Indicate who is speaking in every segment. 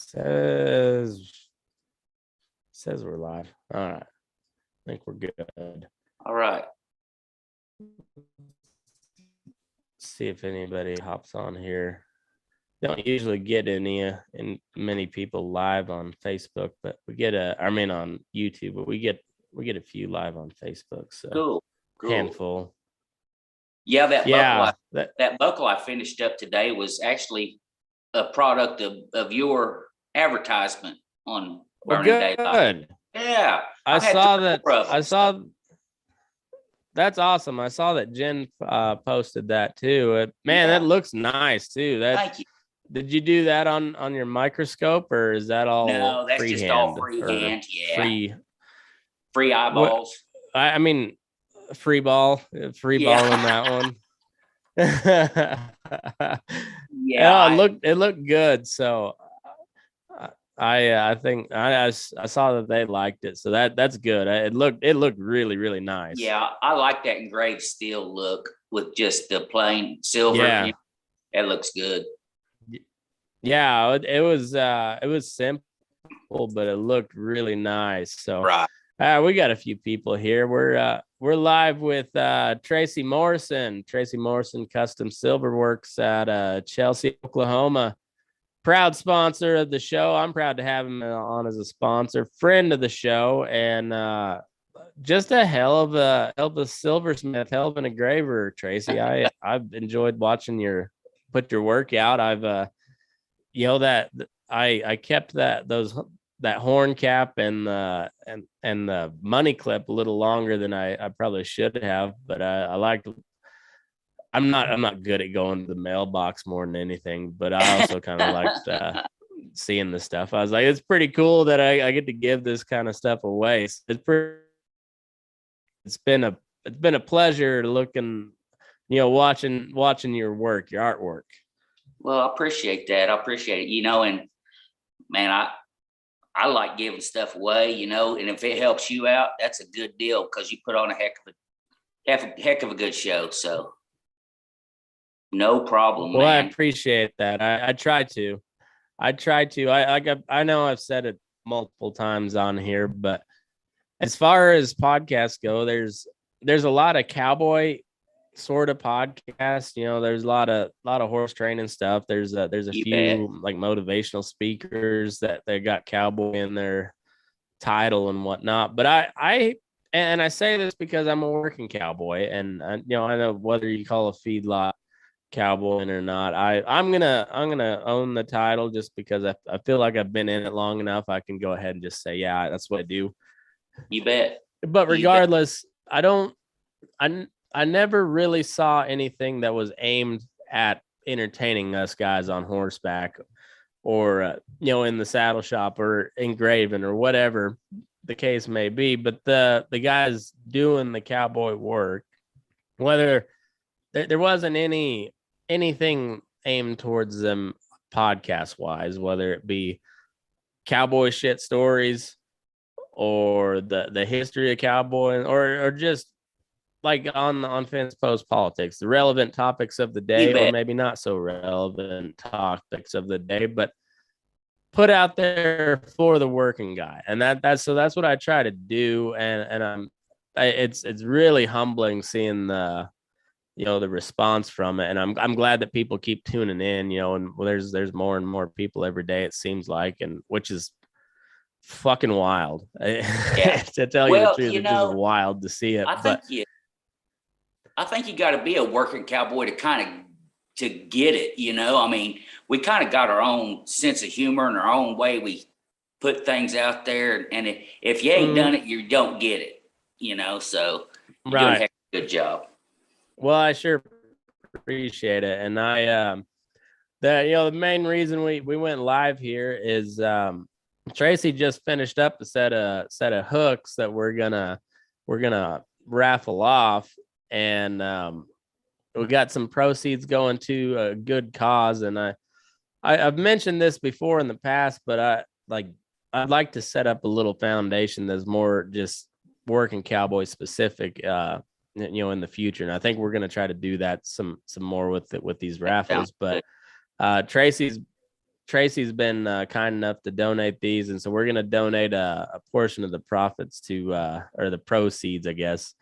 Speaker 1: Says we're live. All right. I think we're good.
Speaker 2: All right.
Speaker 1: See if anybody hops on here. Don't usually get many people live on Facebook, but we get on YouTube, but we get a few live on Facebook. So
Speaker 2: Cool.
Speaker 1: handful.
Speaker 2: Yeah, that buckle I finished up today was actually a product of your advertisement on Burning Daylight. Yeah,
Speaker 1: I saw. That's awesome. I saw that Jen posted that too. That looks nice too.
Speaker 2: Thank you.
Speaker 1: Did you do that on your microscope, or is that all?
Speaker 2: No, that's just all freehand. Yeah, free eyeballs.
Speaker 1: I mean, free ball in that one.
Speaker 2: Yeah,
Speaker 1: it looked good. So I think I saw that they liked it, so that's good. It looked really, really nice.
Speaker 2: Yeah, I like that engraved steel look with just the plain silver.
Speaker 1: Yeah,
Speaker 2: it looks good.
Speaker 1: Yeah, it was simple, but it looked really nice. So
Speaker 2: right.
Speaker 1: We got a few people here. We're live with Tracie Morrison. Tracie Morrison Custom Silverworks at Chelsea, Oklahoma. Proud sponsor of the show. I'm proud to have him on as a sponsor, friend of the show, and just a hell of a silversmith, hell of an engraver, Tracie. I've enjoyed watching put your work out. I've that I kept that horn cap and the money clip a little longer than I probably should have, but I liked. I'm not good at going to the mailbox more than anything, but I also kind of liked seeing the stuff. I was like, it's pretty cool that I get to give this kind of stuff away. It's been a pleasure looking, watching your work, your artwork.
Speaker 2: Well, I appreciate that. I appreciate it. And man, I like giving stuff away, and if it helps you out, that's a good deal because you put on a heck of a good show. So no problem.
Speaker 1: Well,
Speaker 2: man.
Speaker 1: I appreciate that. I try to. I know I've said it multiple times on here, but as far as podcasts go, there's a lot of cowboy sort of podcasts. There's a lot of horse training stuff. There's a few like motivational speakers that they got cowboy in their title and whatnot. But I say this because I'm a working cowboy, and I know whether you call a feedlot cowboy or not, I'm gonna own the title just because I feel like I've been in it long enough. I can go ahead and just say, yeah, that's what I do.
Speaker 2: You bet.
Speaker 1: But regardless, I never really saw anything that was aimed at entertaining us guys on horseback or in the saddle shop or engraving or whatever the case may be. But the guys doing the cowboy work, whether there wasn't anything aimed towards them podcast wise, whether it be cowboy shit stories or the history of cowboy or just like on Fence Post Politics, the relevant topics of the day, or maybe not so relevant topics of the day, but put out there for the working guy. And that's what I try to do. And it's really humbling seeing the response from it. And I'm glad that people keep tuning in, and there's more and more people every day, it seems like, and which is fucking wild. Yeah. To tell you the truth, it's just wild to see it.
Speaker 2: I think you got to be a working cowboy to get it. I mean, we kind of got our own sense of humor and our own way we put things out there. And if you ain't done it, you don't get it. So you're doing a heck of a good job.
Speaker 1: Well, I sure appreciate it. And the main reason we went live here is Tracie just finished up a set of hooks that we're gonna raffle off, and we got some proceeds going to a good cause. And I've mentioned this before in the past, but I'd like to set up a little foundation that's more just working cowboy specific, in the future. And I think we're going to try to do that some more with these raffles. But Tracie's Tracie's been kind enough to donate these, and so we're gonna donate a portion of the profits to or the proceeds, I guess,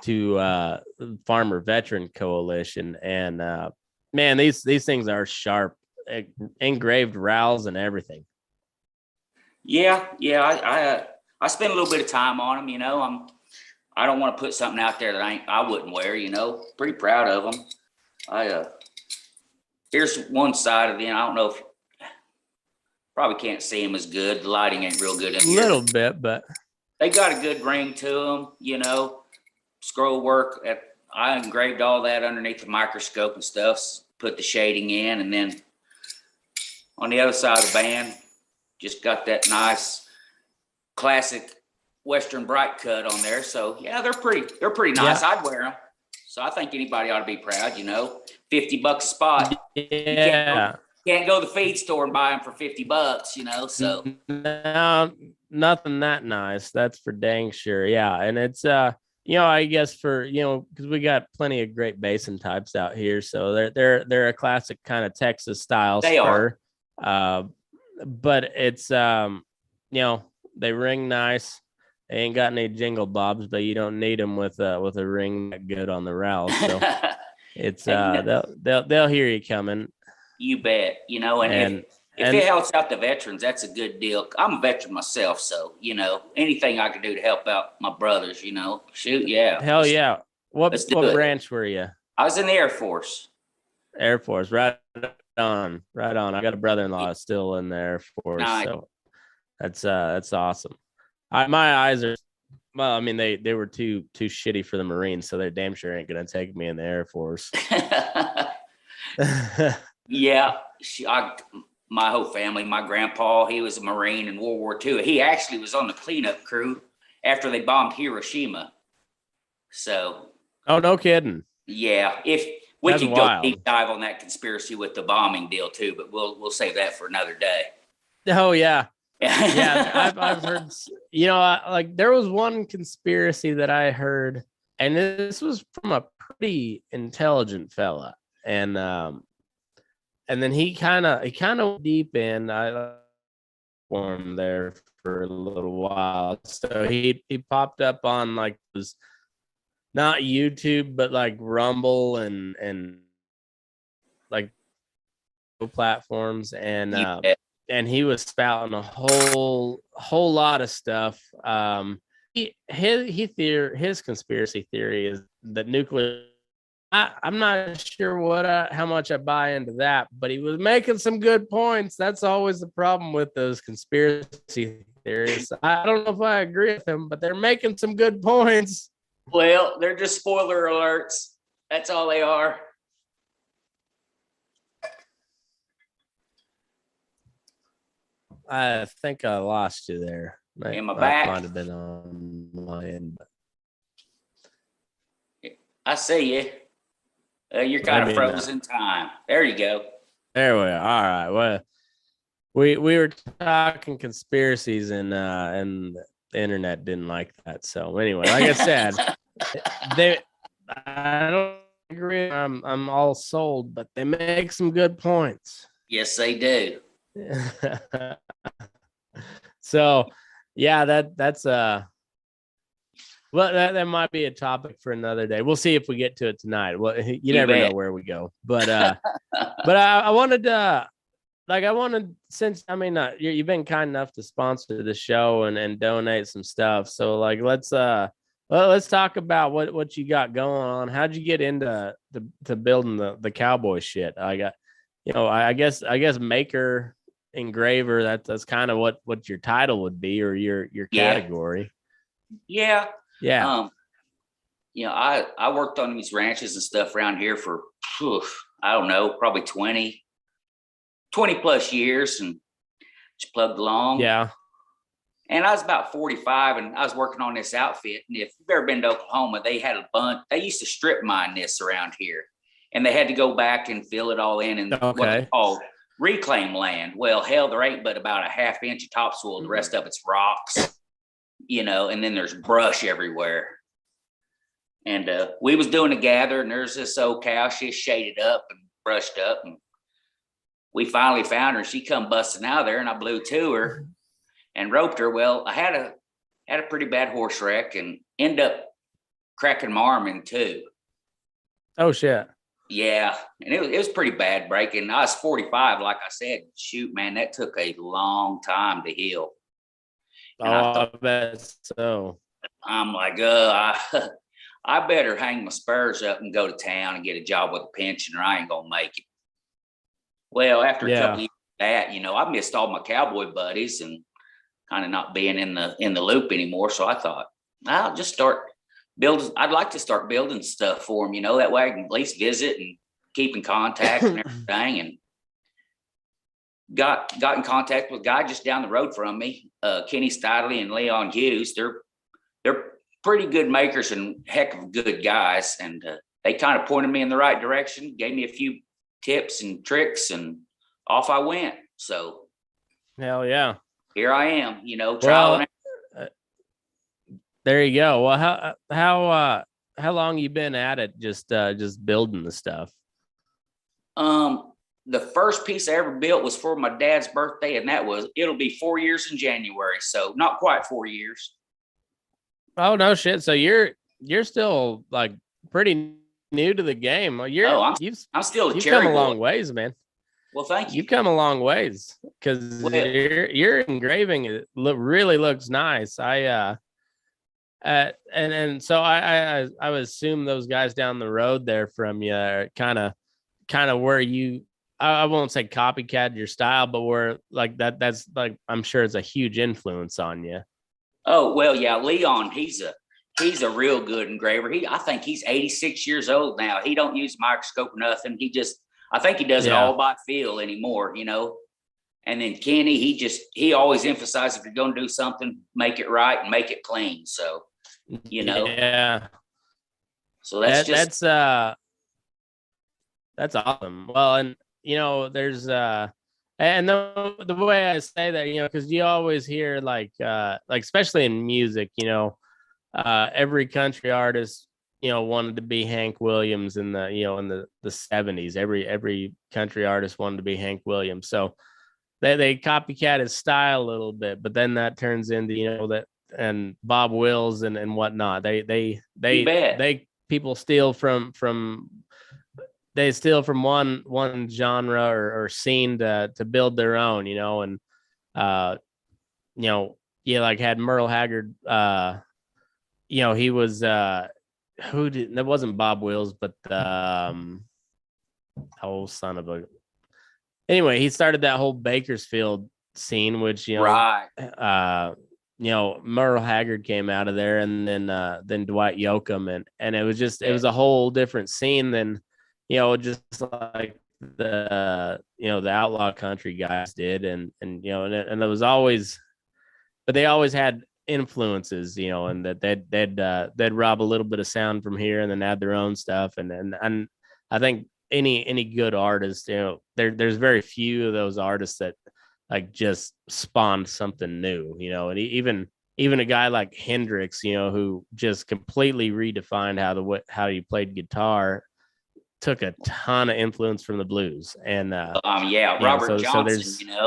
Speaker 1: to Farmer Veteran Coalition. And man, these things are sharp, engraved rowels and everything.
Speaker 2: Yeah, I spend a little bit of time on them. You know, I don't want to put something out there that I wouldn't wear. You know, pretty proud of them. Here's one side of them. I don't know if probably can't see them as good. The lighting ain't real good in here.
Speaker 1: A little bit, but
Speaker 2: they got a good ring to them. You know, scroll work. I engraved all that underneath the microscope and stuff. Put the shading in, and then on the other side of the band, just got that nice classic Western bright cut on there. So yeah, they're pretty nice. Yeah. I'd wear them. So I think anybody ought to be proud, you know. $50 a spot.
Speaker 1: Yeah.
Speaker 2: You can't go to the feed store and buy them for $50, you know. So
Speaker 1: no, nothing that nice. That's for dang sure. Yeah. And it's you know, I guess for, you know, because we got plenty of great basin types out here. So they're a classic kind of Texas style spur. But it's you know, they ring nice. They ain't got any jingle bobs, but you don't need them with a ring that good on the rowels. So it's they'll hear you coming.
Speaker 2: You bet. You know, and if it helps out the veterans, that's a good deal. I'm a veteran myself, so you know, anything I can do to help out my brothers, you know, shoot, yeah.
Speaker 1: Hell yeah. What branch were you?
Speaker 2: I was in the Air Force.
Speaker 1: Air Force, right on. I got a brother-in-law still in the Air Force, nice. So that's awesome. My eyes are, well, I mean, they were too shitty for the Marines, so they damn sure ain't gonna take me in the Air Force.
Speaker 2: Yeah, my whole family, my grandpa, he was a Marine in World War II. He actually was on the cleanup crew after they bombed Hiroshima. So.
Speaker 1: Oh, no kidding.
Speaker 2: Yeah, if we could go deep dive on that conspiracy with the bombing deal too, but we'll save that for another day.
Speaker 1: Oh yeah. Yeah, I've heard, you know, like there was one conspiracy that I heard, and this was from a pretty intelligent fella, and then he kind of deep in. I for him there for a little while, so he popped up on like this, not YouTube, but like Rumble and like platforms, and he was spouting a whole lot of stuff. His conspiracy theory is that nuclear. I'm not sure how much I buy into that, but he was making some good points. That's always the problem with those conspiracy theories. I don't know if I agree with him, but they're making some good points.
Speaker 2: Well, they're just spoiler alerts. That's all they are.
Speaker 1: I think I lost you there.
Speaker 2: In my back.
Speaker 1: Might have been on my end.
Speaker 2: I see you. You're kind of frozen time. There you go.
Speaker 1: There we are. All right. Well, we were talking conspiracies, and the internet didn't like that. So anyway, like I said, I don't agree. I'm all sold, but they make some good points.
Speaker 2: Yes, they do.
Speaker 1: So yeah, that's well, that might be a topic for another day. We'll see if we get to it tonight. Well, you never know where we go, but I wanted since you've been kind enough to sponsor the show and donate some stuff, so like let's talk about what you got going on. How'd you get into to building the cowboy shit? I got, you know, I guess maker, engraver, that's kind of what your title would be, or your category.
Speaker 2: Yeah.
Speaker 1: You
Speaker 2: know, I worked on these ranches and stuff around here for I don't know, probably 20 plus years, and just plugged along.
Speaker 1: Yeah.
Speaker 2: And I was about 45, and I was working on this outfit. And if you've ever been to Oklahoma, they had a bunch. They used to strip mine this around here, and they had to go back and fill it all in what they call reclaim land. Well, hell, there ain't but about a half inch of topsoil. The rest of it's rocks, you know, and then there's brush everywhere. And we was doing a gather, and there's this old cow. She's shaded up and brushed up, and we finally found her. She come busting out of there, and I blew to her and roped her. Well, I had a pretty bad horse wreck and end up cracking my arm in two.
Speaker 1: Oh shit.
Speaker 2: Yeah, and it was pretty bad breaking. I was 45, like I said. Shoot, man, that took a long time to heal. And
Speaker 1: I bet so.
Speaker 2: I'm like, I better hang my spurs up and go to town and get a job with a pension, or I ain't gonna make it. Well, after a couple of years of that, I missed all my cowboy buddies and kind of not being in the loop anymore. So I thought, I'll just start building. I'd like to start building stuff for them, that way I can at least visit and keep in contact and everything. And got in contact with a guy just down the road from me, Kenny Stidley and Leon Hughes. They're pretty good makers and heck of good guys. And they kind of pointed me in the right direction, gave me a few tips and tricks, and off I went. So
Speaker 1: hell yeah.
Speaker 2: Here I am, trial.
Speaker 1: There you go. Well, how long you been at it? Just building the stuff.
Speaker 2: The first piece I ever built was for my dad's birthday, and it'll be 4 years in January. So not quite 4 years.
Speaker 1: Oh no shit. So you're still like pretty new to the game.
Speaker 2: I'm still
Speaker 1: you've come a long ways, man.
Speaker 2: Well, thank you.
Speaker 1: You've come a long ways because your engraving really looks nice. And so I would assume those guys down the road there from you are kind of where you, I won't say copycat your style, but where like that's like, I'm sure it's a huge influence on you.
Speaker 2: Oh, well, yeah, Leon, he's a real good engraver. I think he's 86 years old now. He don't use a microscope or nothing. I think he does it all by feel anymore, And then Kenny, he always emphasizes, if you're going to do something, make it right and make it clean. So,
Speaker 1: Yeah.
Speaker 2: So
Speaker 1: that's awesome. Well, and there's and the way I say that, because you always hear like especially in music, every country artist, wanted to be Hank Williams in the, in the 70s. Every country artist wanted to be Hank Williams. So they copycat his style a little bit, but then that turns into, that, and Bob Wills and whatnot. They people steal from one genre or scene to build their own, and like had Merle Haggard, he was that wasn't Bob Wills, but son of a, anyway, he started that whole Bakersfield scene, which
Speaker 2: right.
Speaker 1: Merle Haggard came out of there, and then Dwight Yoakam, and it was just, it was a whole different scene than, just like the outlaw country guys did, and it was always, but they always had influences, and that they'd rob a little bit of sound from here and then add their own stuff, and I think any good artist, there's very few of those artists that like just spawned something new, and even a guy like Hendrix, who just completely redefined how you played guitar, took a ton of influence from the blues. And
Speaker 2: Robert Johnson,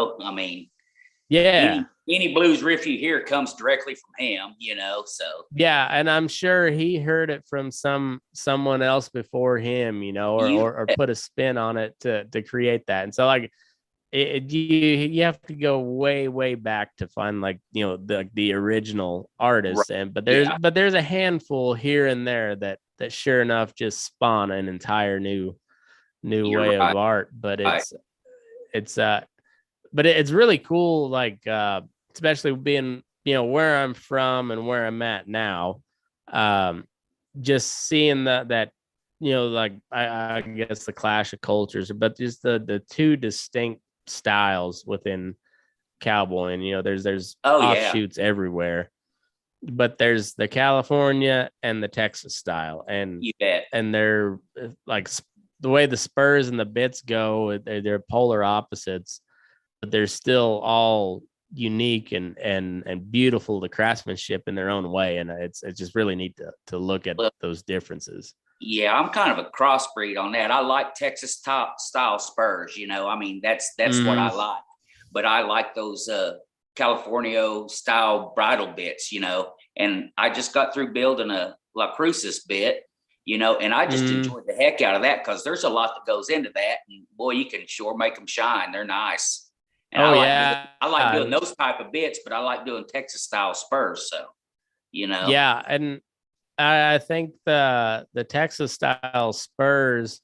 Speaker 2: any blues riff you hear comes directly from him, so
Speaker 1: yeah. And I'm sure he heard it from someone else before him, or put a spin on it to create that. And so like you have to go way back to find like, the original artist. Right. But there's a handful here and there that sure enough just spawn an entire new way of art. But it's really cool, like especially being, where I'm from and where I'm at now, just seeing that like I guess the clash of cultures, but just the two distinct styles within cowboy, and there's offshoots everywhere, but there's the California and the Texas style, and they're like the way the spurs and the bits go, they're polar opposites, but they're still all unique and beautiful, the craftsmanship in their own way. And it's just really neat to look at those differences.
Speaker 2: Yeah, I'm kind of a crossbreed on that. I like Texas top style spurs, I mean, that's what I
Speaker 1: Mm-hmm.
Speaker 2: like. But I like those California style bridle bits, and I just got through building a La Crucis bit, and I just
Speaker 1: Mm-hmm.
Speaker 2: enjoyed the heck out of that because there's a lot that goes into that. And boy, you can sure make them shine. They're nice. And
Speaker 1: Oh yeah.
Speaker 2: I like doing those type of bits, but I like doing Texas style spurs. So, you know.
Speaker 1: Yeah, and I think the Texas style Spurs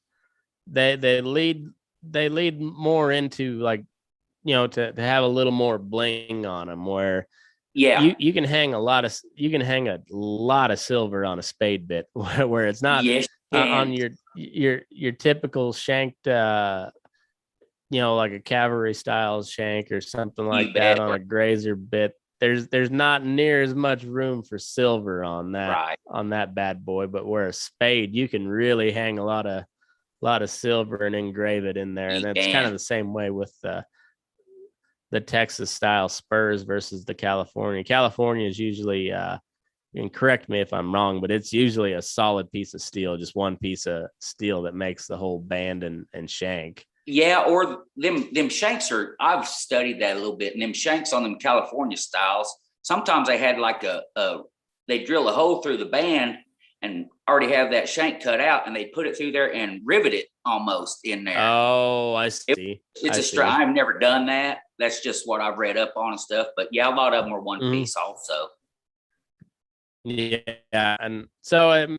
Speaker 1: they lead more into like to have a little more bling on them where
Speaker 2: Yeah.
Speaker 1: you can hang a lot of silver on a spade bit where it's not
Speaker 2: Yes, you
Speaker 1: on
Speaker 2: can.
Speaker 1: your typical shanked like a cavalry style shank or something
Speaker 2: You
Speaker 1: like that
Speaker 2: bet.
Speaker 1: on a grazer bit. There's not near as much room for silver
Speaker 2: Right.
Speaker 1: on that bad boy, but where a spade you can really hang a lot of silver and engrave it in there,
Speaker 2: You
Speaker 1: and it's kind of
Speaker 2: can.
Speaker 1: the same way with the Texas style spurs versus the California. California is usually and correct me if I'm wrong, but it's usually a solid piece of steel, just one piece of steel that makes the whole band and shank.
Speaker 2: Yeah, or them shanks are. I've studied that a little bit, and them shanks on them California styles. Sometimes they had like they drill a hole through the band and already have that shank cut out, and they put it through there and rivet it almost in there.
Speaker 1: Oh, I see.
Speaker 2: It's
Speaker 1: I
Speaker 2: a str.
Speaker 1: see.
Speaker 2: I've never done that. That's just what I've read up on and stuff. But yeah, a lot of them are one
Speaker 1: Mhm.
Speaker 2: piece also.
Speaker 1: Yeah, and so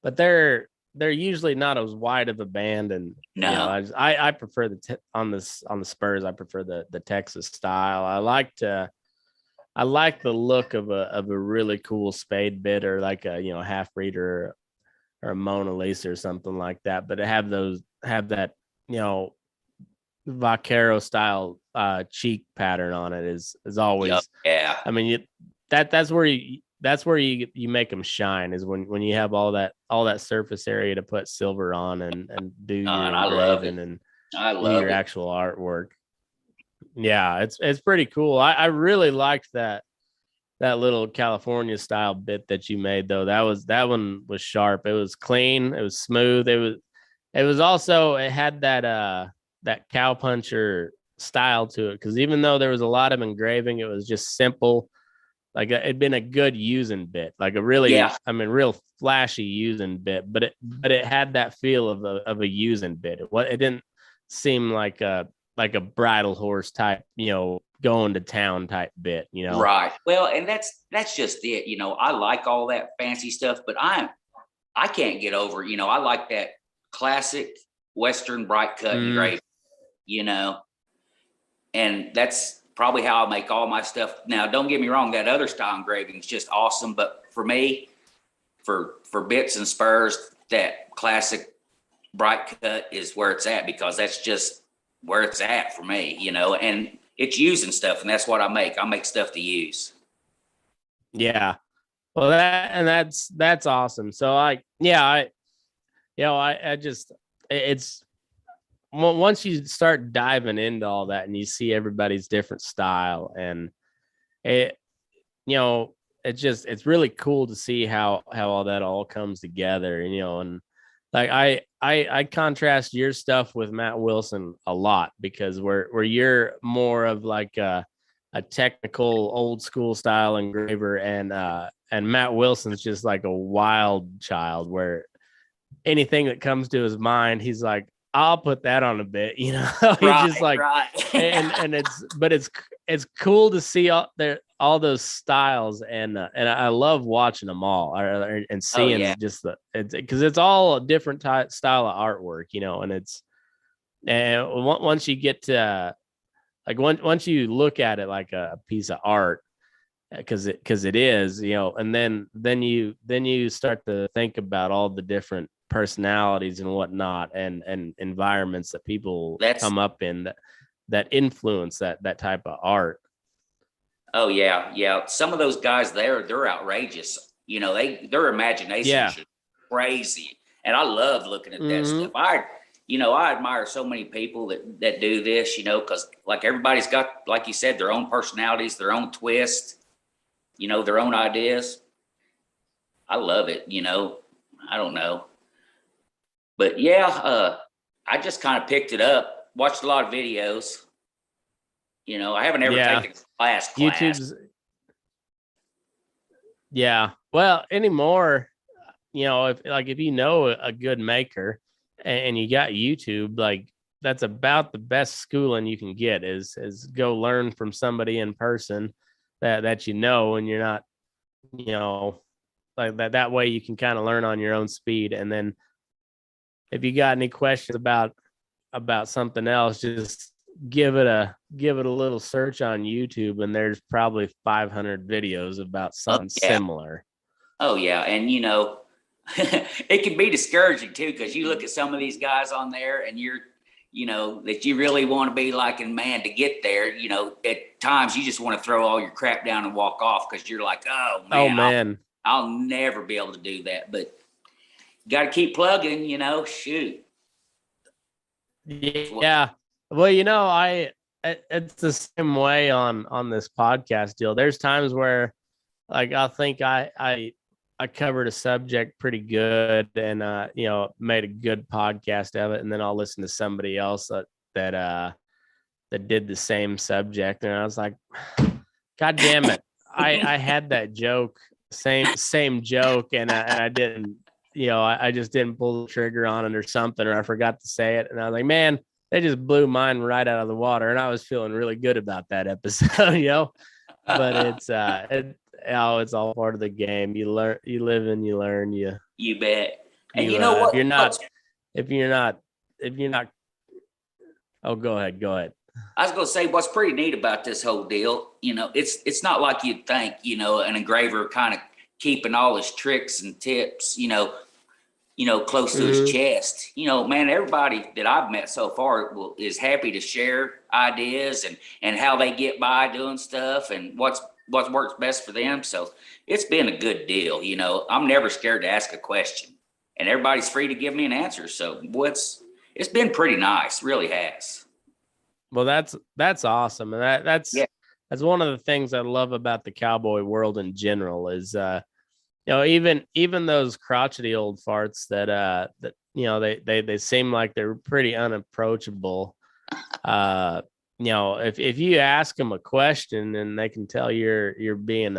Speaker 1: but they're usually not as wide of a band, and
Speaker 2: No.
Speaker 1: I prefer on the Spurs. I prefer the Texas style. I like the look of a really cool spade bit or like a half reader or a Mona Lisa or something like that. But to have that you know vaquero style cheek pattern on it is
Speaker 2: Yep.
Speaker 1: always.
Speaker 2: Yeah.
Speaker 1: I mean, that's where you make them shine is when you have all that surface area to put silver on and do your
Speaker 2: And I love it.
Speaker 1: engraving and
Speaker 2: I
Speaker 1: do your
Speaker 2: love it.
Speaker 1: actual artwork. Yeah, it's pretty cool. I really liked that little California style bit that you made though. That one was sharp. It was clean. It was smooth. It was also it had that cowpuncher style to it because even though there was a lot of engraving, it was just simple. Like it'd been a good using bit, like a really,
Speaker 2: Yeah.
Speaker 1: I mean, real flashy using bit, but it had that feel of a using bit. It didn't seem like a bridle horse type, going to town type bit.
Speaker 2: Right. Well, and that's just it. I like all that fancy stuff, but I can't get over. I like that classic Western bright cut
Speaker 1: Mm,
Speaker 2: engraving. You know, and that's probably how I make all my stuff. Now, don't get me wrong, that other style engraving is just awesome, but for me, for bits and spurs, that classic bright cut is where it's at because that's just where it's at for me, and it's using stuff, and that's what I make. I make stuff to use.
Speaker 1: yeah. Well, that's awesome. So I just it's once you start diving into all that and you see everybody's different style and it it's really cool to see how all that all comes together, and like I contrast your stuff with Matt Wilson a lot because where you're more of like a technical old school style engraver and Matt Wilson's just like a wild child where anything that comes to his mind, he's like, I'll put that on a bit, he's just
Speaker 2: Right,
Speaker 1: like,
Speaker 2: right.
Speaker 1: and it's cool to see all those styles and I love watching them all and
Speaker 2: Oh yeah.
Speaker 1: seeing just because it's all a different style of artwork, and once you get to like once you look at it like a piece of art because it is, and then you start to think about all the different personalities and whatnot and environments that people
Speaker 2: That's
Speaker 1: come up in that influence that type of art.
Speaker 2: Oh yeah, yeah. Some of those guys they're outrageous. Their
Speaker 1: Yeah.
Speaker 2: imaginations are crazy. And I love looking at that
Speaker 1: Hmm.
Speaker 2: stuff. I admire so many people that do this, because like everybody's got, like you said, their own personalities, their own twist, their own ideas. I love it. I don't know. But yeah, I just kind of picked it up, watched a lot of videos. I haven't ever taken a class.
Speaker 1: YouTube's, yeah. Well, anymore, if you know a good maker and you got YouTube, like that's about the best schooling you can get is go learn from somebody in person that and you're not, like that way you can kind of learn on your own speed. And then if you got any questions about something else, just give it a little search on YouTube, and there's probably 500 videos about something similar.
Speaker 2: Oh yeah, and it can be discouraging too, because you look at some of these guys on there, and that you really want to be like, and man, to get there, at times you just want to throw all your crap down and walk off, because you're like, oh man, I'll never be able to do that. But you got to keep plugging, shoot.
Speaker 1: Yeah. Well, it's the same way on this podcast deal. There's times where, like, I think I covered a subject pretty good and made a good podcast of it, and then I'll listen to somebody else that did the same subject, and I was like, God damn it, I had that joke, same joke, and I didn't, I just didn't pull the trigger on it or something, or I forgot to say it, and I was like, man, they just blew mine right out of the water, and I was feeling really good about that episode, but it's it's all part of the game. You learn, you live and you learn.
Speaker 2: You bet. And you know what?
Speaker 1: If you're not. Oh, go ahead.
Speaker 2: I was going to say, what's pretty neat about this whole deal, it's not like you'd think, an engraver kind of keeping all his tricks and tips, close to his chest. Man, everybody that I've met so far is happy to share ideas and how they get by doing stuff and what works best for them. So it's been a good deal. I'm never scared to ask a question, and everybody's free to give me an answer. So it's been pretty nice, really has.
Speaker 1: Well, that's awesome, and that's one of the things I love about the cowboy world in general is even those crotchety old farts that they seem like they're pretty unapproachable. If you ask them a question and they can tell you're being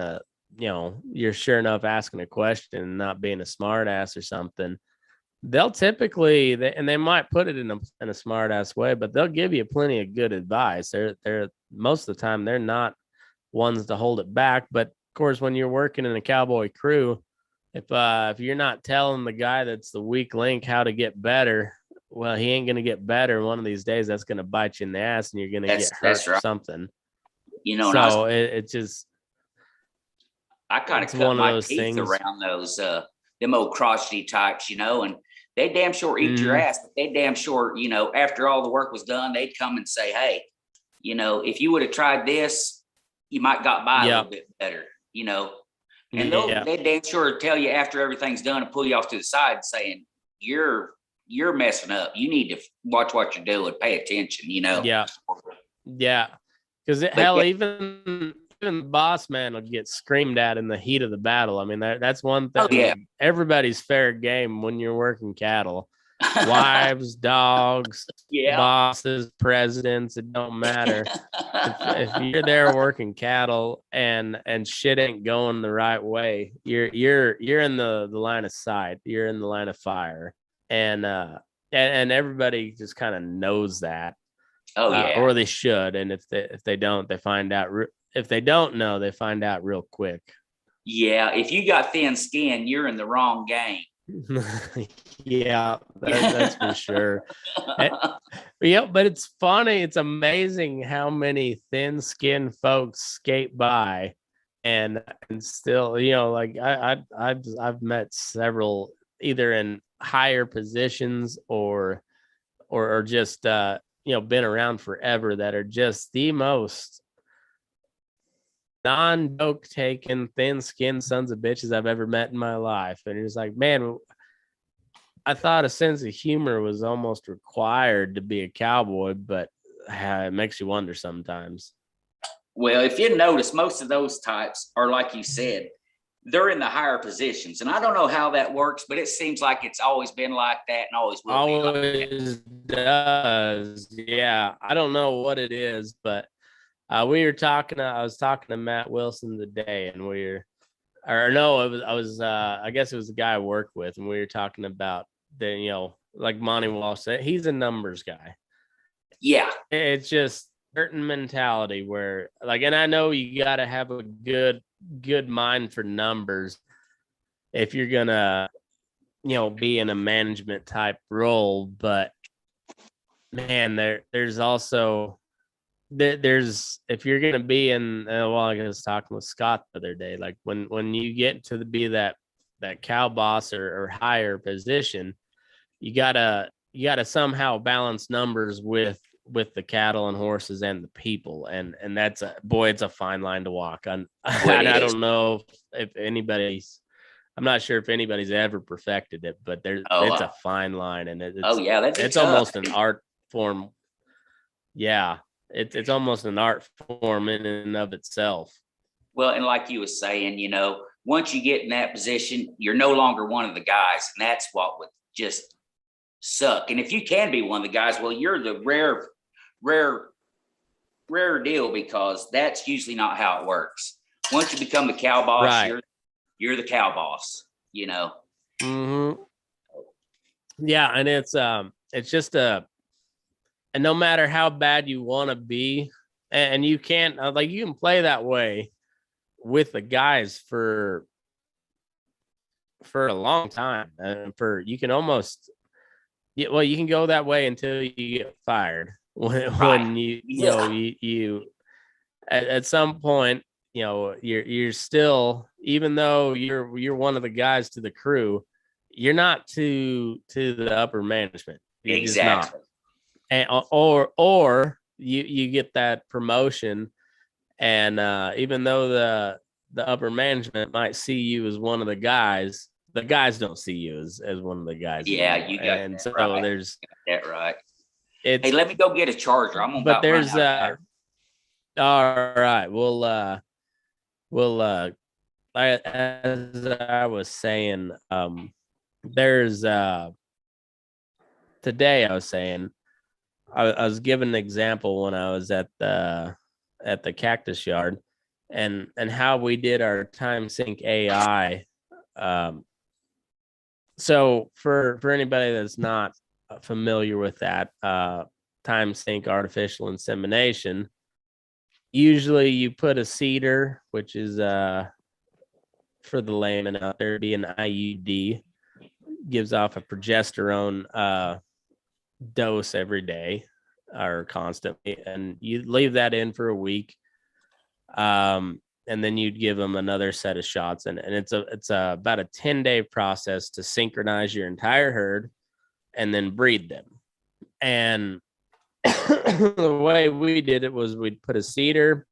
Speaker 1: you're sure enough asking a question and not being a smart ass or something, they'll typically, and they might put it in a smart ass way, but they'll give you plenty of good advice. They're most of the time they're not ones to hold it back. But of course, when you're working in a cowboy crew, if you're not telling the guy that's the weak link how to get better, well, he ain't gonna get better. One of these days, that's gonna bite you in the ass, and you're gonna get hurt or something. So it just,
Speaker 2: I kind of cut my teeth around those them old crotchety types, and they damn sure eat your ass, but they damn sure, after all the work was done, they'd come and say, hey, if you would have tried this, you might got by a little bit better, and they damn sure tell you after everything's done and pull you off to the side saying, you're messing up. You need to watch what you're doing, pay attention,
Speaker 1: Yeah. Because hell, even the boss man will get screamed at in the heat of the battle. I mean, that's one thing.
Speaker 2: Oh, yeah.
Speaker 1: Everybody's fair game when you're working cattle. Wives, dogs, bosses, presidents, it don't matter. if you're there working cattle and shit ain't going the right way, you're in the line of sight. You're in the line of fire. And everybody just kind of knows that.
Speaker 2: Oh yeah.
Speaker 1: Or they should. And if they don't, they find out. If they don't know, they find out real quick.
Speaker 2: Yeah, if you got thin skin, you're in the wrong game.
Speaker 1: Yeah, that's for sure. But it's funny. It's amazing how many thin-skinned folks skate by, and still, like I've met several either in higher positions or just been around forever that are just the most non-joke taking, thin-skinned sons of bitches I've ever met in my life. And it's like, man, I thought a sense of humor was almost required to be a cowboy, but it makes you wonder sometimes.
Speaker 2: Well, if you notice, most of those types are, like you said, they're in the higher positions. And I don't know how that works, but it seems like it's always been like that and always will be like that.
Speaker 1: Always does. Yeah. I don't know what it is, but I was talking to Matt Wilson today, and I guess it was the guy I work with, and we were talking about like Monty Walsh said, he's a numbers guy.
Speaker 2: Yeah.
Speaker 1: It's just certain mentality where, like, and I know you got to have a good mind for numbers if you're gonna, be in a management type role. But man, there's also there's if you're gonna be in, I was talking with Scott the other day, like when you get to be that cow boss or higher position, you gotta somehow balance numbers with the cattle and horses and the people, and that's it's a fine line to walk on. I don't know if anybody's I'm not sure if anybody's ever perfected it, but it's a fine line, and it's almost an art form. Yeah, it's almost an art form in and of itself.
Speaker 2: Well, and like you were saying, once you get in that position, you're no longer one of the guys, and that's what would just suck. And if you can be one of the guys, well, you're the rare deal, because that's usually not how it works. Once you become the cow boss,
Speaker 1: right,
Speaker 2: you're the cow boss.
Speaker 1: Mm-hmm. Yeah, and it's just and no matter how bad you want to be, and you can't you can play that way with the guys for a long time, and you can almost you can go that way until you get fired. When you at some point, you're still, even though you're one of the guys to the crew, you're not to the upper management. You're
Speaker 2: exactly.
Speaker 1: just not. And or you get that promotion, and even though the upper management might see you as one of the guys don't see you as one of the guys.
Speaker 2: Yeah,
Speaker 1: anymore.
Speaker 2: you got
Speaker 1: and
Speaker 2: that
Speaker 1: so
Speaker 2: right.
Speaker 1: There's
Speaker 2: that right. Hey, let me go get a charger. I'm gonna.
Speaker 1: But there's all right. As I was saying, there's today I was saying, I was giving an example when I was at the cactus yard, and how we did our time sync AI. So for anybody that's not familiar with that, time sync artificial insemination, usually you put a cedar, which is for the layman out there, be an IUD, gives off a progesterone dose every day or constantly, and you leave that in for a week, and then you'd give them another set of shots, and it's about a 10-day process to synchronize your entire herd and then breed them. And the way we did it was we'd put a cedar,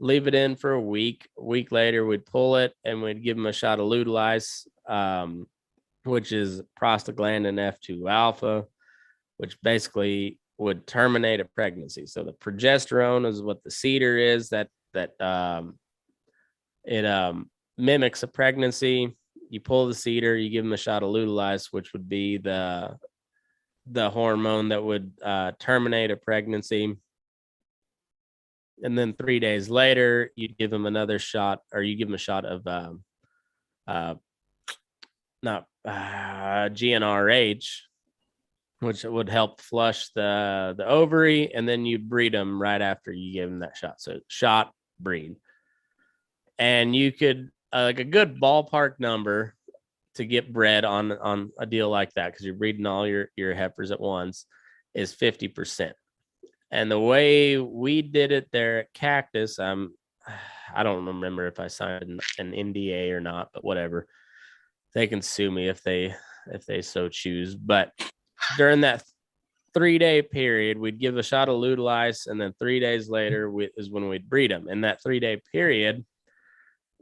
Speaker 1: leave it in for a week later we'd pull it, and we'd give them a shot of Lutalize, which is prostaglandin F2 alpha, which basically would terminate a pregnancy. So the progesterone is what the cedar is, that it mimics a pregnancy. You pull the cedar, you give them a shot of Lutalize, which would be the hormone that would terminate a pregnancy. And then 3 days later, you'd give them another shot, or you give them a shot of GnRH, which would help flush the ovary, and then you breed them right after you give them that shot. So shot, breed. And you could, like, a good ballpark number to get bred on a deal like that, because you're breeding all your heifers at once, is 50%. And the way we did it there at Cactus, I don't remember if I signed an NDA or not, but whatever. They can sue me if they so choose. But during that 3-day period, we'd give a shot of Lutalize, and then 3 days later is when we'd breed them. In that 3-day period,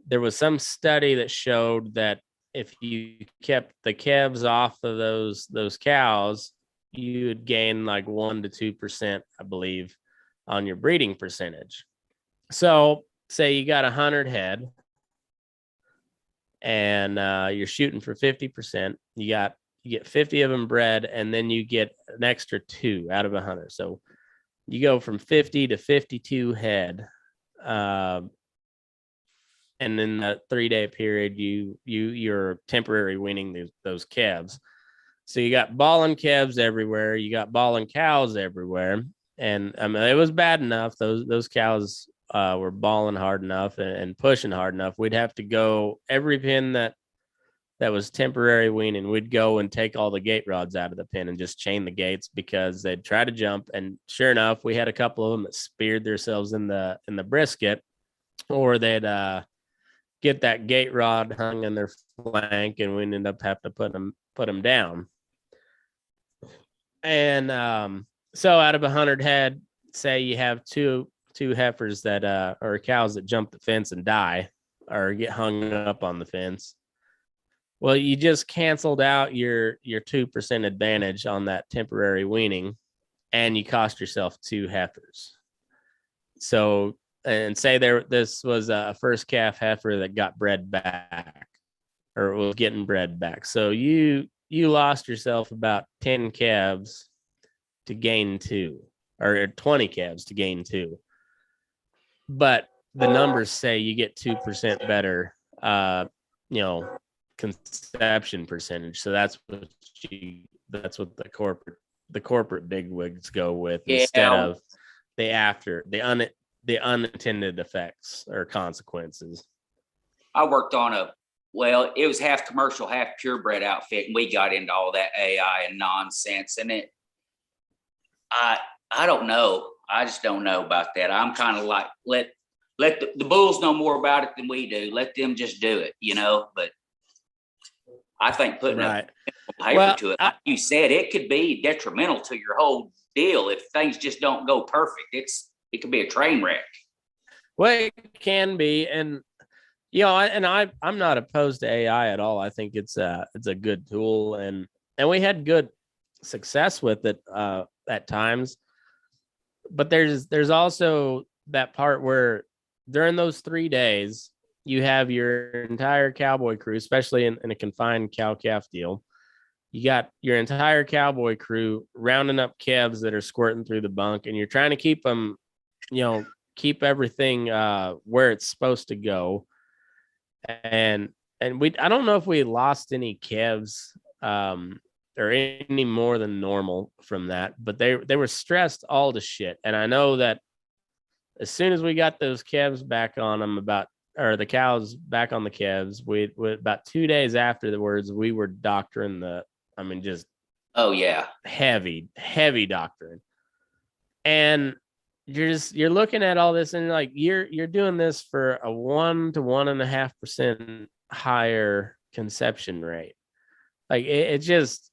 Speaker 1: there was some study that showed that if you kept the calves off of those cows, you would gain like 1 to 2%, I believe, on your breeding percentage. So say you got 100 head, and you're shooting for 50%. You get 50 of them bred, and then you get an extra 2 out of 100. So you go from 50 to 52 head. And in that 3-day period, you're temporary weaning those calves. So you got balling calves everywhere. You got balling cows everywhere. And I mean, it was bad enough. Those cows were balling hard enough and pushing hard enough. We'd have to go every pen that was temporary weaning. We'd go and take all the gate rods out of the pen and just chain the gates because they'd try to jump. And sure enough, we had a couple of them that speared themselves in the brisket, or they'd get that gate rod hung in their flank, and we'd end up having to put them down. And so out of 100 head, say you have two heifers that or cows that jump the fence and die or get hung up on the fence. Well, you just canceled out your 2% advantage on that temporary weaning, and you cost yourself 2 heifers. So, and say this was a first calf heifer that got bred back, or was getting bred back. So you lost yourself about 10 calves to gain 2, or 20 calves to gain 2. But the numbers say you get 2% better, conception percentage. So that's what the corporate bigwigs go with, instead of the unintended effects or consequences.
Speaker 2: I worked on it was half commercial, half purebred outfit, and we got into all that AI and nonsense. And I don't know. I just don't know about that. I'm kind of like, let the bulls know more about it than we do. Let them just do it, But I think putting a paper to it, like you said, it could be detrimental to your whole deal if things just don't go perfect. It could be a train wreck.
Speaker 1: Well, it can be, and I'm not opposed to AI at all. I think it's a good tool, and we had good success with it at times. But there's also that part where during those 3 days, you have your entire cowboy crew, especially in a confined cow-calf deal. You got your entire cowboy crew rounding up calves that are squirting through the bunk, and you're trying to keep them, keep everything where it's supposed to go. And I don't know if we lost any calves or any more than normal from that, but they were stressed all to shit. And I know that as soon as we got those calves back on them, the cows back on the calves, we about 2 days afterwards, we were doctoring just heavy doctoring. And you're looking at all this, and like you're doing this for a 1 to 1.5% higher conception rate. Like it just,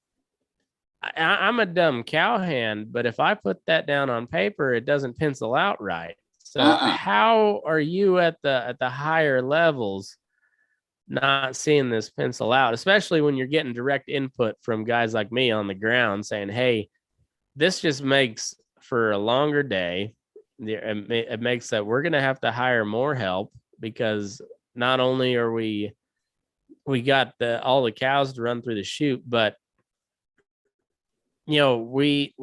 Speaker 1: I'm a dumb cowhand, but if I put that down on paper, it doesn't pencil out right. So how are you at the higher levels not seeing this pencil out, especially when you're getting direct input from guys like me on the ground saying, hey, this just makes for a longer day. It makes that we're going to have to hire more help, because not only are we got all the cows to run through the chute, but we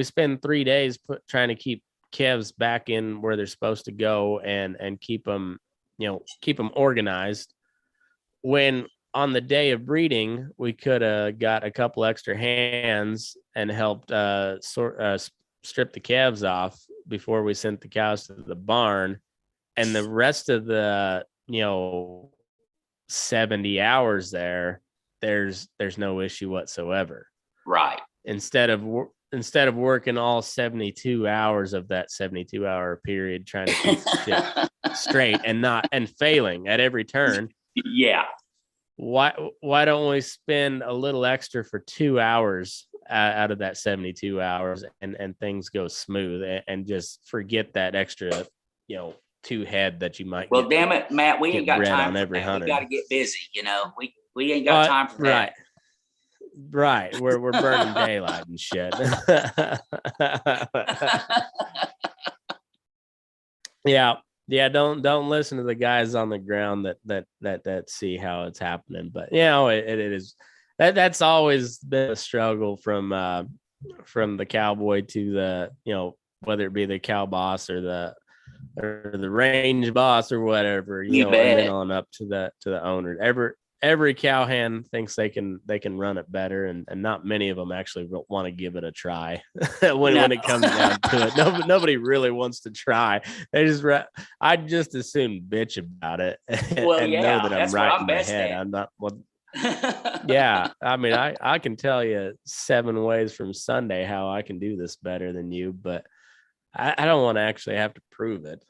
Speaker 1: spend 3 days trying to keep calves back in where they're supposed to go and keep them organized, when on the day of breeding we could have got a couple extra hands and helped strip the calves off before we sent the cows to the barn. And the rest of the 70 hours there's no issue whatsoever.
Speaker 2: Right.
Speaker 1: Instead of working all 72 hours of that 72-hour period trying to keep shit straight and failing at every turn.
Speaker 2: Yeah.
Speaker 1: Why don't we spend a little extra for 2 hours out of that 72 hours and things go smooth, and just forget that extra 2 head that you might
Speaker 2: get. Damn it, Matt, we ain't got time on every 100. We got to get busy, we ain't got time for that.
Speaker 1: Right. We're burning daylight and shit. Yeah. Yeah, don't listen to the guys on the ground that see how it's happening. But you know, it is that's always been a struggle from the cowboy to the, you know, whether it be the cow boss or the range boss or whatever, you
Speaker 2: You
Speaker 1: know, and then
Speaker 2: bet.
Speaker 1: on up to the owner. Every cowhand thinks they can run it better, and not many of them actually want to give it a try
Speaker 2: No.
Speaker 1: when it comes down to it. Nobody really wants to try. They just I just as soon bitch about it
Speaker 2: Well,
Speaker 1: and know
Speaker 2: yeah,
Speaker 1: that I'm
Speaker 2: that's what
Speaker 1: right
Speaker 2: I'm
Speaker 1: in my
Speaker 2: best
Speaker 1: head.
Speaker 2: at.
Speaker 1: I'm not. Well, yeah, I mean, I can tell you 7 ways from Sunday how I can do this better than you, but I don't want to actually have to prove it.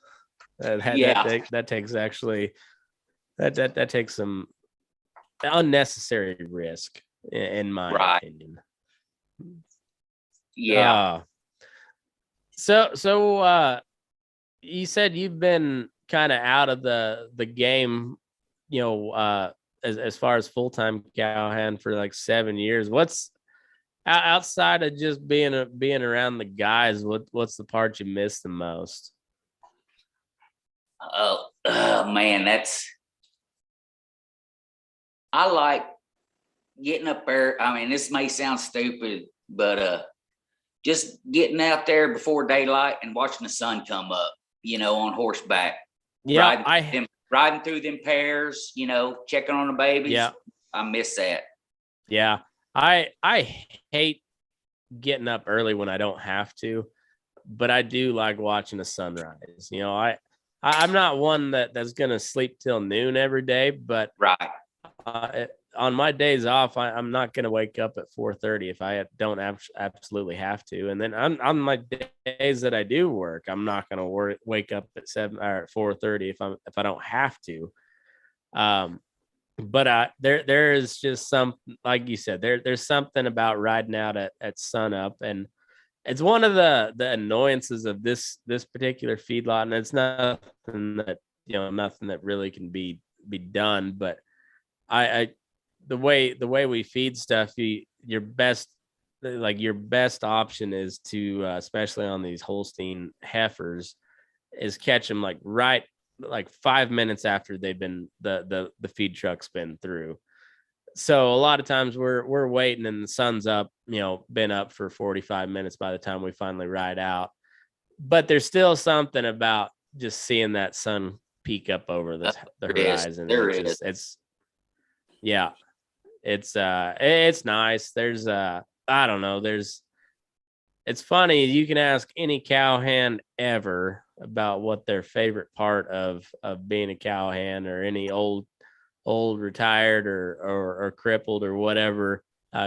Speaker 2: Yeah,
Speaker 1: That takes actually that takes some unnecessary risk, in my
Speaker 2: right.
Speaker 1: opinion.
Speaker 2: Yeah.
Speaker 1: Uh you said you've been kind of out of the game, you know, as far as full-time cowhand for like 7 years. What's outside of just being around the guys, what's the part you miss the most?
Speaker 2: Oh man, I like getting up there. I mean, this may sound stupid, but just getting out there before daylight and watching the sun come up, on horseback,
Speaker 1: Yeah,
Speaker 2: riding riding through them pairs, checking on the babies.
Speaker 1: yeah,
Speaker 2: I miss that.
Speaker 1: yeah. I hate getting up early when I don't have to, but I do like watching the sunrise. You know, I'm not one that's gonna sleep till noon every day, but
Speaker 2: Right.
Speaker 1: on my days off, I'm not gonna wake up at 4:30 if I don't absolutely have to. And then on my days that I do work, I'm not gonna wake up at 7 or at 4:30 if I don't have to. Um, but there is just some, like you said, there's something about riding out at sun up, and it's one of the annoyances of this particular feedlot, and it's nothing that, nothing that really can be done. But I the way we feed stuff, your best, like your best option is to, especially on these Holstein heifers, is catch them like right, like 5 minutes after they've been the feed truck's been through. So a lot of times we're waiting and the sun's up, been up for 45 minutes by the time we finally ride out. But there's still something about just seeing that sun peek up over the
Speaker 2: There is.
Speaker 1: horizon.
Speaker 2: There
Speaker 1: It's
Speaker 2: is.
Speaker 1: just yeah, it's nice. There's I don't know, it's funny, you can ask any cowhand ever about what their favorite part of being a cowhand, or any old retired or crippled or whatever,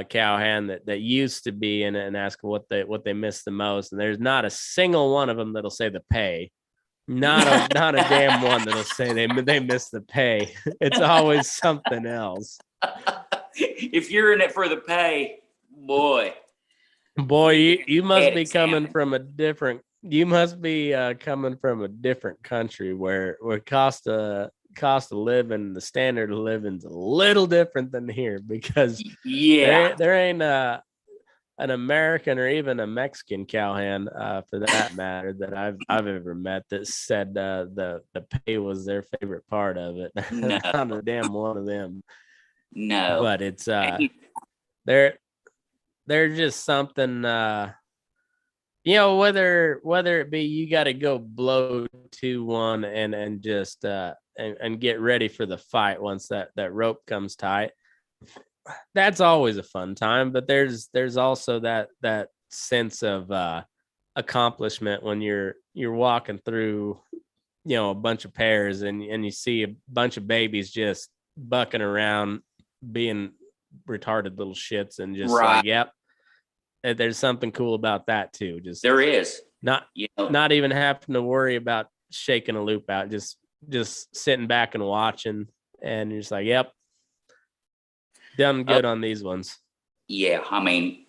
Speaker 1: cowhand that used to be in it, and ask what they miss the most, and there's not a single one of them that'll say the pay. Not a damn one that'll say they miss the pay. It's always something else.
Speaker 2: If you're in it for the pay, boy,
Speaker 1: Boy,
Speaker 2: you
Speaker 1: you
Speaker 2: get
Speaker 1: must
Speaker 2: head
Speaker 1: be coming
Speaker 2: examined.
Speaker 1: from a different you must be coming from a different country where cost of living, the standard of living's a little different than here, because
Speaker 2: Yeah.
Speaker 1: there ain't an American or even a Mexican cowhand, for that matter, that I've ever met that said, the pay was their favorite part of it.
Speaker 2: No.
Speaker 1: Not a damn one of them.
Speaker 2: No.
Speaker 1: But it's
Speaker 2: And you-
Speaker 1: they're they're just something, whether it be you got to go blow to one and just and get ready for the fight once that rope comes tight. That's always a fun time, but there's also that sense of accomplishment when you're walking through, a bunch of pairs, and you see a bunch of babies just bucking around, being retarded little shits, and just
Speaker 2: right.
Speaker 1: like, yep, there's something cool about that too. Just
Speaker 2: There is.
Speaker 1: not
Speaker 2: You know,
Speaker 1: not even having to worry about shaking a loop out, just sitting back and watching, and you're just like, yep, done
Speaker 2: uh,
Speaker 1: good on these ones.
Speaker 2: yeah. I mean,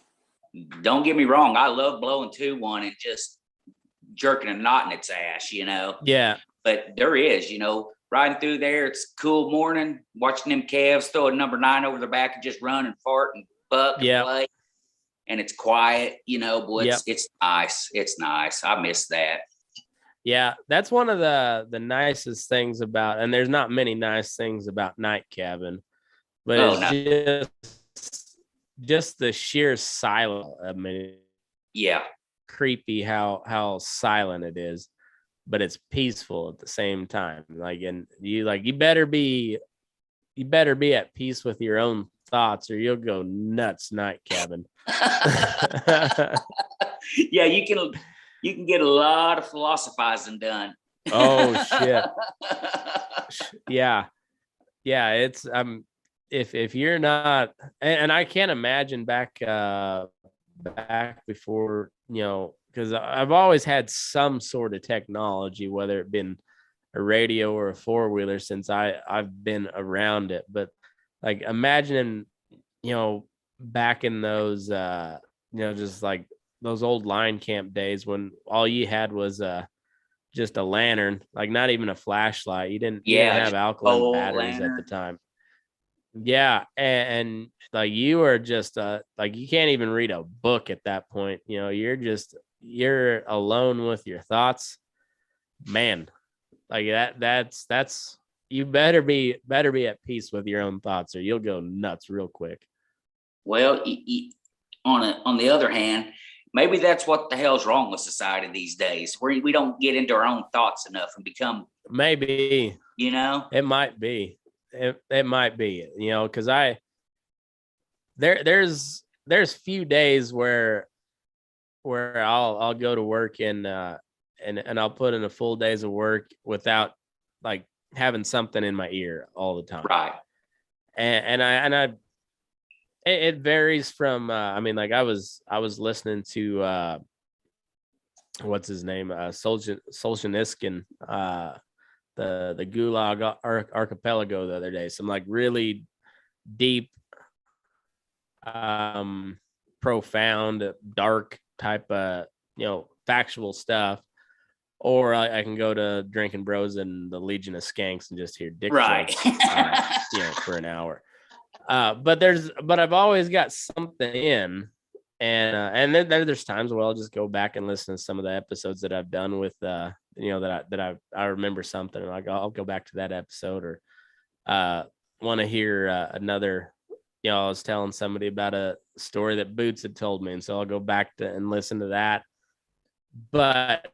Speaker 2: don't get me wrong. I love blowing 2-1 and just jerking a knot in its ass.
Speaker 1: Yeah,
Speaker 2: But there is, riding through there. It's a cool morning, watching them calves throw a number 9 over their back and just run and fart and buck and
Speaker 1: yep,
Speaker 2: play. And it's quiet, boy,
Speaker 1: yep.
Speaker 2: it's nice. It's nice. I miss that.
Speaker 1: Yeah, that's one of the nicest things about, and there's not many nice things about night cabin, but
Speaker 2: Oh
Speaker 1: it's
Speaker 2: no,
Speaker 1: just the sheer silence. I mean,
Speaker 2: yeah.
Speaker 1: creepy how silent it is, but it's peaceful at the same time. Like, and you better be at peace with your own thoughts, or you'll go nuts night cabin.
Speaker 2: Yeah, you can get a lot of philosophizing done.
Speaker 1: Oh shit. Yeah. Yeah, it's if you're not, and I can't imagine back before, because I've always had some sort of technology, whether it been a radio or a four-wheeler, since I've been around it. But like imagining, back in those just like those old line camp days when all you had was just a lantern, like not even a flashlight. You didn't
Speaker 2: Yeah,
Speaker 1: have
Speaker 2: just
Speaker 1: alkaline
Speaker 2: old
Speaker 1: batteries at the
Speaker 2: lantern.
Speaker 1: time. Yeah, and like you are just like you can't even read a book at that point. You're alone with your thoughts. Man, like that's you better be at peace with your own thoughts, or you'll go nuts real quick.
Speaker 2: Well, on the other hand, maybe that's what the hell's wrong with society these days. We don't get into our own thoughts enough and become,
Speaker 1: Maybe
Speaker 2: you know,
Speaker 1: it might be. It might be, because there's few days where I'll go to work and I'll put in a full days of work without like having something in my ear all the time.
Speaker 2: right?
Speaker 1: And I it varies from I mean, like I was listening to what's his name, Solzhenitsyn, the Gulag Archipelago the other day, some like really deep, um profound, dark type of factual stuff, or I can go to Drinking Bros and the Legion of Skanks and just hear dick
Speaker 2: Right.
Speaker 1: jokes, for an hour. But I've always got something in, and then there's times where I'll just go back and listen to some of the episodes that I've done with that I remember something, and I'll go back to that episode, or want to hear another. I was telling somebody about a story that Boots had told me, and so I'll go back to and listen to that. But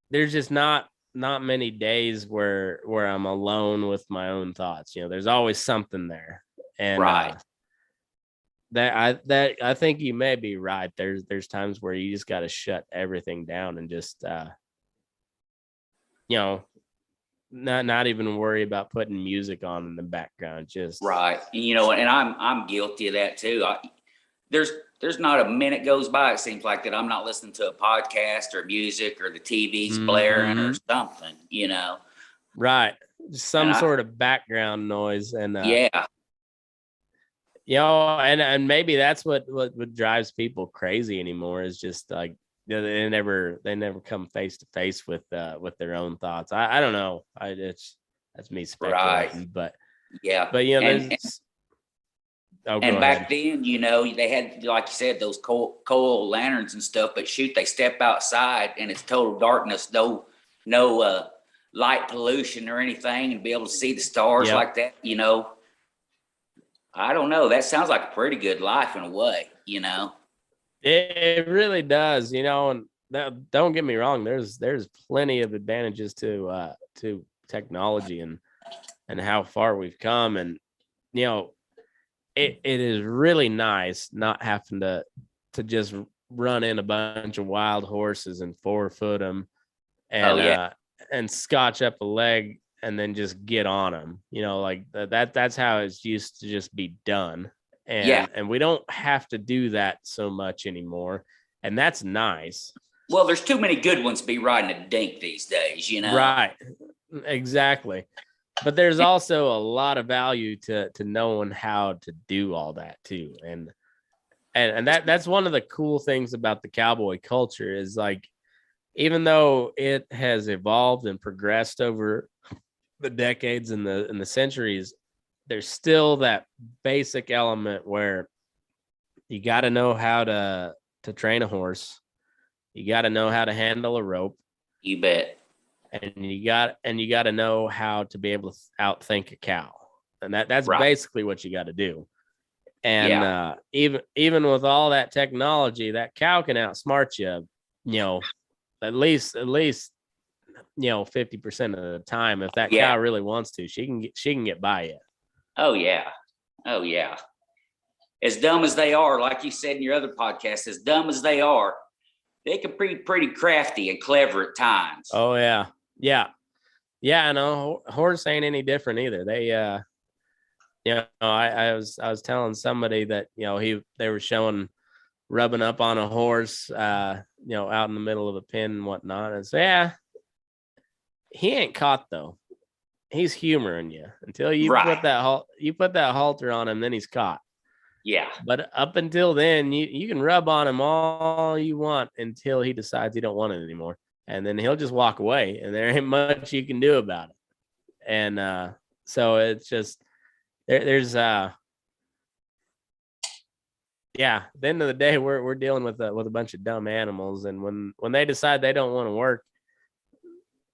Speaker 1: there's just not many days where I'm alone with my own thoughts. There's always something there, and
Speaker 2: Right.
Speaker 1: I think you may be right. There's times where you just got to shut everything down and just not even worry about putting music on in the background. Just
Speaker 2: Right. And I'm guilty of that too. There's there's not a minute goes by, it seems like, that I'm not listening to a podcast or music or the TV's blaring or
Speaker 1: Mhm.
Speaker 2: something.
Speaker 1: Right,
Speaker 2: And
Speaker 1: some sort of background noise, and
Speaker 2: yeah,
Speaker 1: and maybe that's what drives people crazy anymore, is just like they never come face to face with their own thoughts. I don't know. That's me
Speaker 2: right.
Speaker 1: speculating, but
Speaker 2: Yeah.
Speaker 1: there's. Oh, go
Speaker 2: And
Speaker 1: ahead.
Speaker 2: back then, they had, like you said, those coal lanterns and stuff, but shoot, they step outside and it's total darkness, no light pollution or anything, and be able to see the stars
Speaker 1: Yep.
Speaker 2: like that. I don't know. That sounds like a pretty good life in a way.
Speaker 1: It really does, and don't get me wrong. There's plenty of advantages to technology and how far we've come, and you know it is really nice not having to just run in a bunch of wild horses and 4-foot them
Speaker 2: Oh
Speaker 1: and
Speaker 2: yeah,
Speaker 1: and scotch up a leg and then just get on them. Like that's how it's used to just be done.
Speaker 2: yeah.
Speaker 1: And we don't have to do that so much anymore. And that's nice.
Speaker 2: Well, there's too many good ones to be riding a dink these days.
Speaker 1: Right. Exactly. But there's also a lot of value to knowing how to do all that too. And that's one of the cool things about the cowboy culture, is like, even though it has evolved and progressed over the decades and the centuries, there's still that basic element where you got to know how to train a horse. You got to know how to handle a rope.
Speaker 2: You bet.
Speaker 1: and you got to know how to be able to outthink a cow, and that's
Speaker 2: Right.
Speaker 1: basically what you got to do. And
Speaker 2: Yeah.
Speaker 1: Even with all that technology, that cow can outsmart you, at least 50% of the time. If that
Speaker 2: Yeah.
Speaker 1: cow really wants to, she can get by you.
Speaker 2: Oh yeah. Oh yeah. As dumb as they are, like you said in your other podcast, as dumb as they are, they can be pretty crafty and clever at times.
Speaker 1: Oh yeah. I know. Horse ain't any different either. They I was telling somebody that they were showing rubbing up on a horse out in the middle of a pen and whatnot, and so he ain't caught though. He's humoring you until you
Speaker 2: Right.
Speaker 1: put that halter on him, then he's caught.
Speaker 2: Yeah.
Speaker 1: But up until then, you can rub on him all you want until he decides he don't want it anymore, and then he'll just walk away, and there ain't much you can do about it. And so it's just there's at the end of the day, we're dealing with a bunch of dumb animals, and when they decide they don't want to work,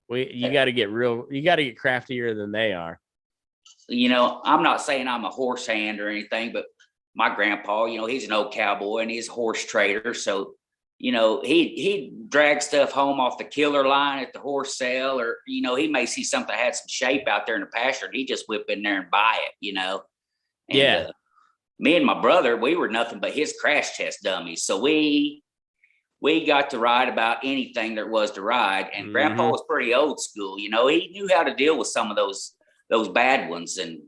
Speaker 1: you got to get craftier than they are.
Speaker 2: I'm not saying I'm a horse hand or anything, but my grandpa, he's an old cowboy and he's a horse trader. So, he drag stuff home off the killer line at the horse sale, or, he may see something that had some shape out there in the pasture and he just whip in there and buy it, And, me and my brother, we were nothing but his crash test dummies. So we got to ride about anything there was to ride. And Grandpa was pretty old school. He knew how to deal with some of those bad ones. And,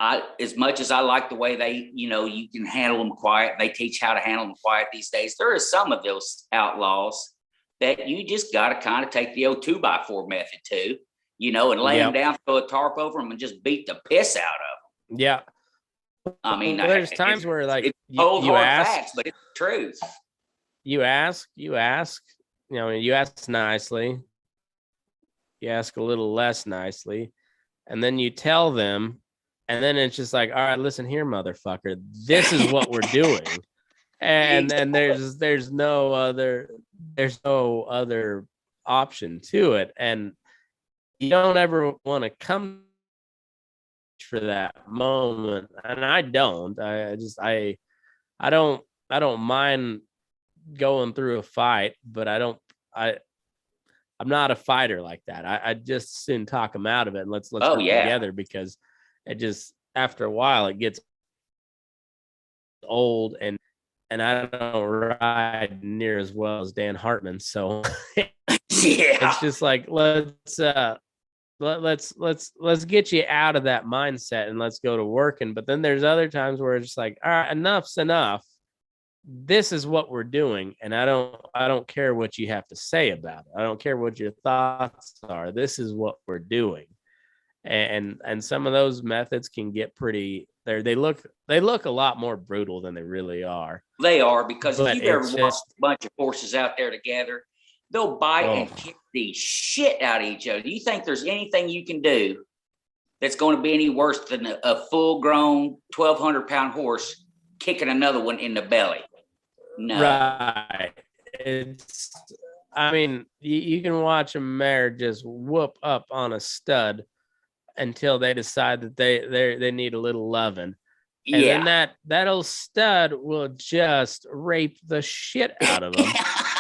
Speaker 2: as much as I like the way they, you can handle them quiet, they teach how to handle them quiet these days. There are some of those outlaws that you just got to kind of take the old 2x4 method to, and lay them down, throw a tarp over them and just beat the piss out of them.
Speaker 1: Yeah.
Speaker 2: I mean,
Speaker 1: there's times where like
Speaker 2: it's cold, hard
Speaker 1: ask,
Speaker 2: facts, but it's the truth.
Speaker 1: You ask, you ask nicely, you ask a little less nicely, and then you tell them, and then it's just like, all right, listen here, motherfucker, this is what we're doing. And there's no other option to it. And you don't ever want to come for that moment. And I don't mind going through a fight, but I'm not a fighter like that. I just soon talk them out of it and let's work together, because it just, after a while, it gets old, and I don't ride near as well as Dan Hartman. So it's just like, let's get you out of that mindset and let's go to working. But then there's other times where it's just like, all right, enough's enough. This is what we're doing, and I don't care what you have to say about it. I don't care what your thoughts are. This is what we're doing. And some of those methods can get pretty, they look a lot more brutal than they really are.
Speaker 2: They are, because if you've ever watched a bunch of horses out there together, they'll bite and kick the shit out of each other. Do you think there's anything you can do that's going to be any worse than a full-grown 1,200-pound horse kicking another one in the belly? No.
Speaker 1: Right. You can watch a mare just whoop up on a stud until they decide that they need a little loving. And then that old stud will just rape the shit out of them.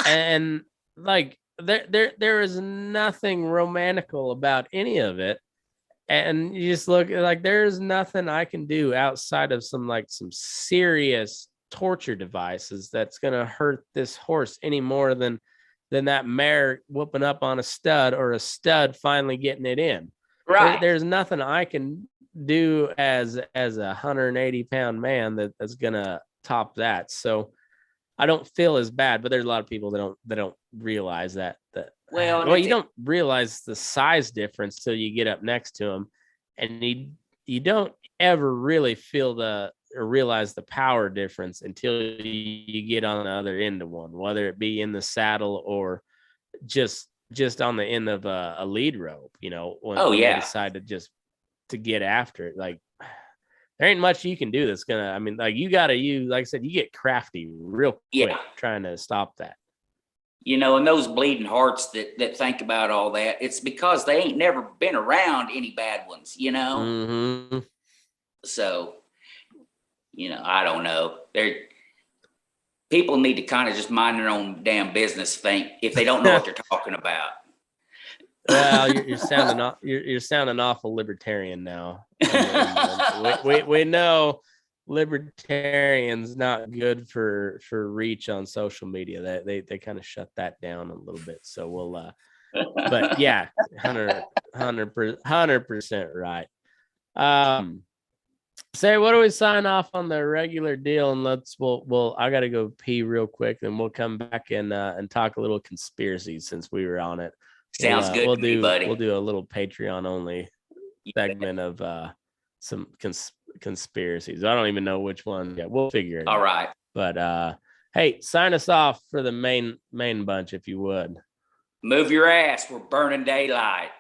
Speaker 1: And like there is nothing romantical about any of it. And you just look like there's nothing I can do outside of some serious torture devices that's gonna hurt this horse any more than that mare whooping up on a stud, or a stud finally getting it in.
Speaker 2: Right.
Speaker 1: There's nothing I can do as a 180-pound man that's gonna top that. So I don't feel as bad, but there's a lot of people that don't realize that you don't realize the size difference till you get up next to them, and you don't ever really feel or realize the power difference until you get on the other end of one, whether it be in the saddle or just on the end of a lead rope, when they decide to get after it. Like, there ain't much you can do that's gonna, you gotta use, like I said, you get crafty real quick trying to stop that.
Speaker 2: You know, and those bleeding hearts that think about all that, it's because they ain't never been around any bad ones, you know?
Speaker 1: Mm-hmm.
Speaker 2: So, you know, I don't know. People need to kind of just mind their own damn business, think, if they don't know what they're talking about.
Speaker 1: Well, you're sounding awful libertarian now. I mean, we know libertarians not good for reach on social media. They kind of shut that down a little bit. So we'll but yeah, 100% right. Say, what do we sign off on the regular deal, and we'll I gotta go pee real quick, and we'll come back and talk a little conspiracies since we were on it.
Speaker 2: Sounds good to me, buddy.
Speaker 1: We'll do a little Patreon only segment of some conspiracies. I don't even know which one yet. We'll figure it out.
Speaker 2: All right.
Speaker 1: But hey, sign us off for the main bunch if you would.
Speaker 2: Move your ass. We're burning daylight.